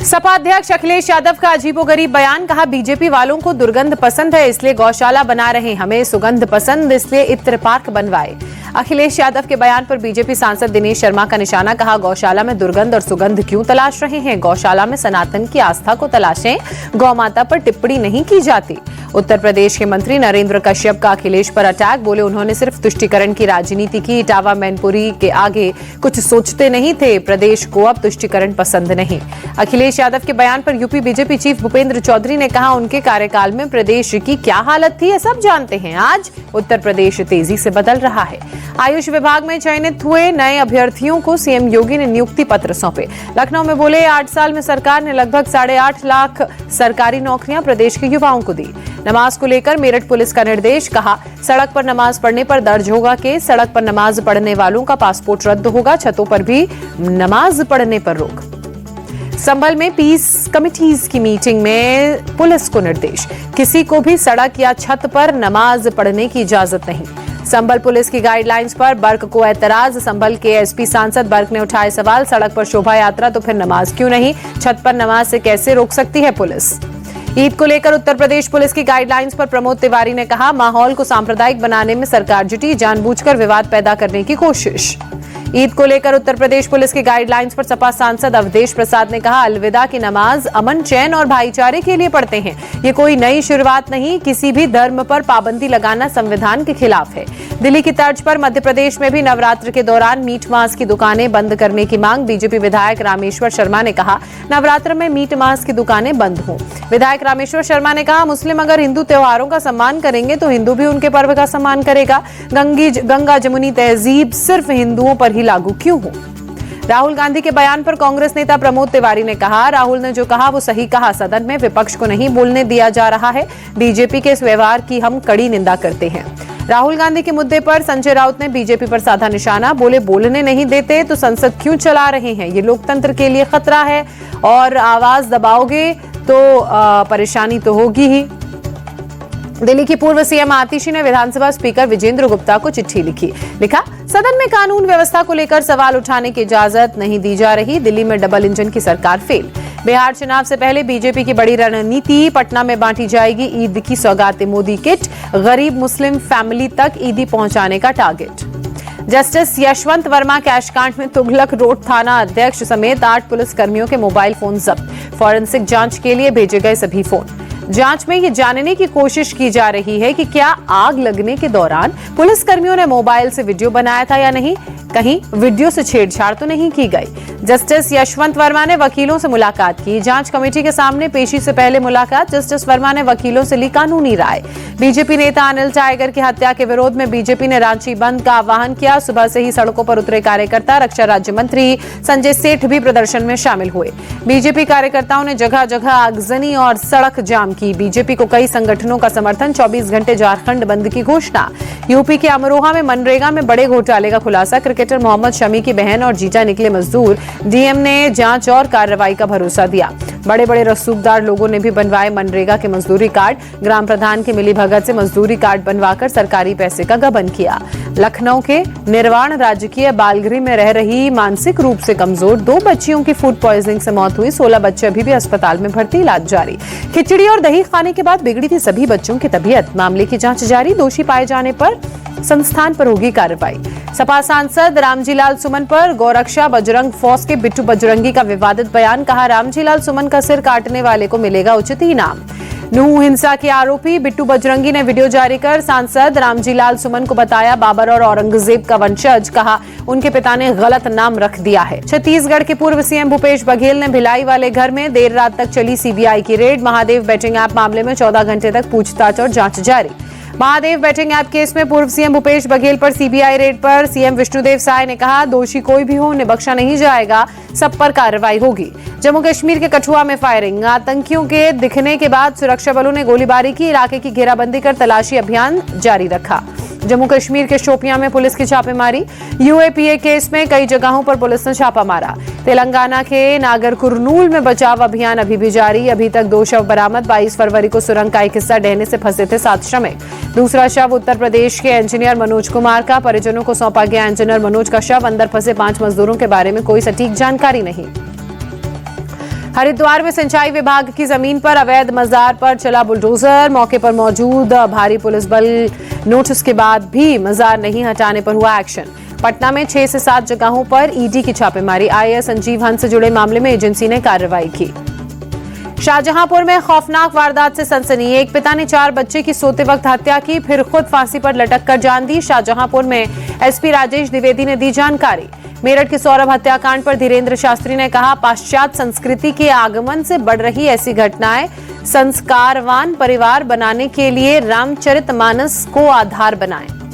सपा अध्यक्ष अखिलेश यादव का अजीबोगरीब बयान। कहा, बीजेपी वालों को दुर्गंध पसंद है इसलिए गौशाला बना रहे, हमें सुगंध पसंद इसलिए इत्र पार्क बनवाए। अखिलेश यादव के बयान पर बीजेपी सांसद दिनेश शर्मा का निशाना। कहा, गौशाला में दुर्गंध और सुगंध क्यों तलाश रहे हैं? गौशाला में सनातन की आस्था को तलाशें, गौमाता पर टिप्पणी नहीं की जाती। उत्तर प्रदेश के मंत्री नरेंद्र कश्यप का अखिलेश पर अटैक। बोले, उन्होंने सिर्फ तुष्टीकरण की राजनीति की, इटावा मैनपुरी के आगे कुछ सोचते नहीं थे। प्रदेश को अब तुष्टीकरण पसंद नहीं। अखिलेश यादव के बयान पर UP BJP chief Bhupendra Chaudhary ने कहा, उनके कार्यकाल में प्रदेश की क्या हालत थी ये सब जानते हैं। आज उत्तर प्रदेश तेजी से बदल रहा है। आयुष विभाग में चयनित हुए नए अभ्यर्थियों को सीएम योगी ने नियुक्ति पत्र सौंपे। लखनऊ में बोले, 8 साल में सरकार ने लगभग 8.5 लाख सरकारी नौकरियां प्रदेश के युवाओं को दी। नमाज को लेकर मेरठ पुलिस का निर्देश। कहा, सड़क पर नमाज पढ़ने पर दर्ज होगा केस। सड़क पर नमाज पढ़ने वालों का पासपोर्ट रद्द होगा। छतों पर भी नमाज पढ़ने पर रोक। संभल में पीस कमिटीज की मीटिंग में पुलिस को निर्देश, किसी को भी सड़क या छत पर नमाज पढ़ने की इजाजत नहीं। संभल पुलिस की गाइडलाइंस पर बर्क को ऐतराज। संभल के एसपी सांसद बर्क ने उठाए सवाल, सड़क पर शोभा यात्रा तो फिर नमाज क्यों नहीं? छत पर नमाज से कैसे रोक सकती है पुलिस? ईद को लेकर उत्तर प्रदेश पुलिस की गाइडलाइंस पर प्रमोद तिवारी ने कहा, माहौल को सांप्रदायिक बनाने में सरकार जुटी, जानबूझकर विवाद पैदा करने की कोशिश। ईद को लेकर उत्तर प्रदेश पुलिस की गाइडलाइंस पर सपा सांसद अवधेश प्रसाद ने कहा, अलविदा की नमाज अमन, चैन और भाईचारे के लिए पढ़ते हैं। ये कोई नई शुरुआत नहीं। किसी भी धर्म पर पाबंदी लगाना संविधान के खिलाफ है। दिल्ली की तर्ज पर मध्य प्रदेश में भी नवरात्र के दौरान मीट मांस की दुकानें बंद करने की मांग। बीजेपी विधायक रामेश्वर शर्मा ने कहा, नवरात्र में मीट मांस की दुकानें बंद हों। विधायक रामेश्वर शर्मा ने कहा, मुस्लिम अगर हिंदू त्योहारों का सम्मान करेंगे तो हिंदू भी उनके पर्व का सम्मान करेगा। गंगा जमुनी तहजीब सिर्फ हिंदुओं पर ही लागू क्यों हो? राहुल गांधी के बयान पर कांग्रेस नेता प्रमोद तिवारी ने कहा, राहुल ने जो कहा वो सही कहा। सदन में विपक्ष को नहीं बोलने दिया जा रहा है। बीजेपी के इस व्यवहार की हम कड़ी निंदा करते हैं। राहुल गांधी के मुद्दे पर संजय राउत ने बीजेपी पर साधा निशाना। बोले, बोलने नहीं देते तो संसद क्यों चला रहे हैं? ये लोकतंत्र के लिए खतरा है और आवाज दबाओगे तो परेशानी तो होगी ही। दिल्ली की पूर्व सीएम आतिशी ने विधानसभा स्पीकर विजेंद्र गुप्ता को चिट्ठी लिखा, सदन में कानून व्यवस्था को लेकर सवाल उठाने की इजाजत नहीं दी जा रही। दिल्ली में डबल इंजन की सरकार फेल। बिहार चुनाव से पहले बीजेपी की बड़ी रणनीति, पटना में बांटी जाएगी ईद की सौगातें, मोदी किट, गरीब मुस्लिम फैमिली तक ईदी पहुंचाने का target. Justice Yashwant Verma cash कांड में तुगलक रोड थाना अध्यक्ष समेत 8 पुलिसकर्मियों के मोबाइल फोन जब्त। फॉरेंसिक जांच के लिए भेजे गए सभी फोन। जांच में ये जानने की कोशिश की जा रही है कि क्या आग लगने के दौरान पुलिसकर्मियों ने मोबाइल से वीडियो बनाया था या नहीं, कहीं वीडियो से छेड़छाड़ तो नहीं की गई। जस्टिस यशवंत वर्मा ने वकीलों से मुलाकात की। जांच कमेटी के सामने पेशी से पहले मुलाकात। जस्टिस वर्मा ने वकीलों से ली कानूनी राय। बीजेपी नेता अनिल टाइगर की हत्या के विरोध में बीजेपी ने रांची बंद का आह्वान किया। सुबह से ही सड़कों पर उतरे कार्यकर्ता। रक्षा राज्य मंत्री संजय सेठ भी प्रदर्शन में शामिल हुए। बीजेपी कार्यकर्ताओं ने जगह जगह आगजनी और सड़क जाम की। बीजेपी को कई संगठनों का समर्थन। 24 घंटे झारखंड बंद की घोषणा। यूपी के अमरोहा में मनरेगा में बड़े घोटाले का खुलासा। क्रिकेटर मोहम्मद शमी की बहन और जीजा निकले मजदूर। डीएम ने जांच और कार्रवाई का भरोसा दिया। बड़े बड़े रसूखदार लोगों ने भी बनवाए मनरेगा के मजदूरी कार्ड। ग्राम प्रधान की मिलीभगत से मजदूरी कार्ड बनवाकर सरकारी पैसे का गबन किया। लखनऊ के निर्वाण राजकीय बालगृह में रह रही मानसिक रूप से कमजोर 2 बच्चियों की फूड पॉइजनिंग से मौत हुई। 16 बच्चे अभी भी अस्पताल में भर्ती, इलाज जारी। खिचड़ी और दही खाने के बाद बिगड़ी थी सभी बच्चों की तबीयत। मामले की जांच जारी। दोषी पाए जाने पर संस्थान पर होगी कार्रवाई। सपा सांसद रामजीलाल सुमन पर गौरक्षा बजरंग फौज के बिट्टू बजरंगी का विवादित बयान। कहा, रामजीलाल सुमन का सिर काटने वाले को मिलेगा उचित इनाम। नूह हिंसा के आरोपी बिट्टू बजरंगी ने वीडियो जारी कर सांसद रामजीलाल सुमन को बताया बाबर और औरंगजेब का वंशज। कहा, उनके पिता ने गलत नाम रख दिया है। छत्तीसगढ़ के पूर्व सीएम भूपेश बघेल ने भिलाई वाले घर में देर रात तक चली सीबीआई की रेड। महादेव बेटिंग ऐप मामले में 14 घंटे तक पूछताछ और जांच जारी। महादेव बेटिंग ऐप केस में पूर्व सीएम भूपेश बघेल पर सीबीआई रेड पर सीएम विष्णुदेव साय ने कहा, दोषी कोई भी हो उन्हें बख्शा नहीं जाएगा, सब पर कार्रवाई होगी। जम्मू कश्मीर के कठुआ में फायरिंग। आतंकियों के दिखने के बाद सुरक्षा बलों ने गोलीबारी की। इलाके की घेराबंदी कर तलाशी अभियान जारी रखा। जम्मू कश्मीर के शोपियां में पुलिस की छापेमारी। यूएपीए केस में कई जगहों पर पुलिस ने छापा मारा। तेलंगाना के नागरकुरनूल में बचाव अभियान अभी भी जारी। अभी तक 2 शव बरामद। 22 फरवरी को सुरंग का एक हिस्सा ढहने से फंसे थे 7 श्रमिक। दूसरा शव उत्तर प्रदेश के इंजीनियर मनोज कुमार का। परिजनों को सौंपा गया इंजीनियर मनोज का शव। अंदर फंसे 5 मजदूरों के बारे में कोई सटीक जानकारी नहीं। हरिद्वार में सिंचाई विभाग की जमीन पर अवैध मजार पर चला बुलडोजर। मौके पर मौजूद भारी पुलिस बल नोटिस के बाद भी मजार नहीं हटाने पर हुआ एक्शन। पटना में 6 से 7 जगहों पर ईडी की छापेमारी। आईएएस संजीव हंस से जुड़े मामले में एजेंसी ने कार्रवाई की। शाहजहांपुर में खौफनाक वारदात से सनसनी। एक पिता ने 4 बच्चे की सोते वक्त हत्या की, फिर खुद फांसी पर लटक कर जान दी। शाहजहांपुर में एसपी राजेश द्विवेदी ने दी जानकारी। मेरठ के सौरभ हत्याकांड पर धीरेन्द्र शास्त्री ने कहा, पाश्चात्य संस्कृति के आगमन से बढ़ रही ऐसी घटनाएं संस्कारवान परिवार बनाने के लिए रामचरितमानस को आधार बनाएं।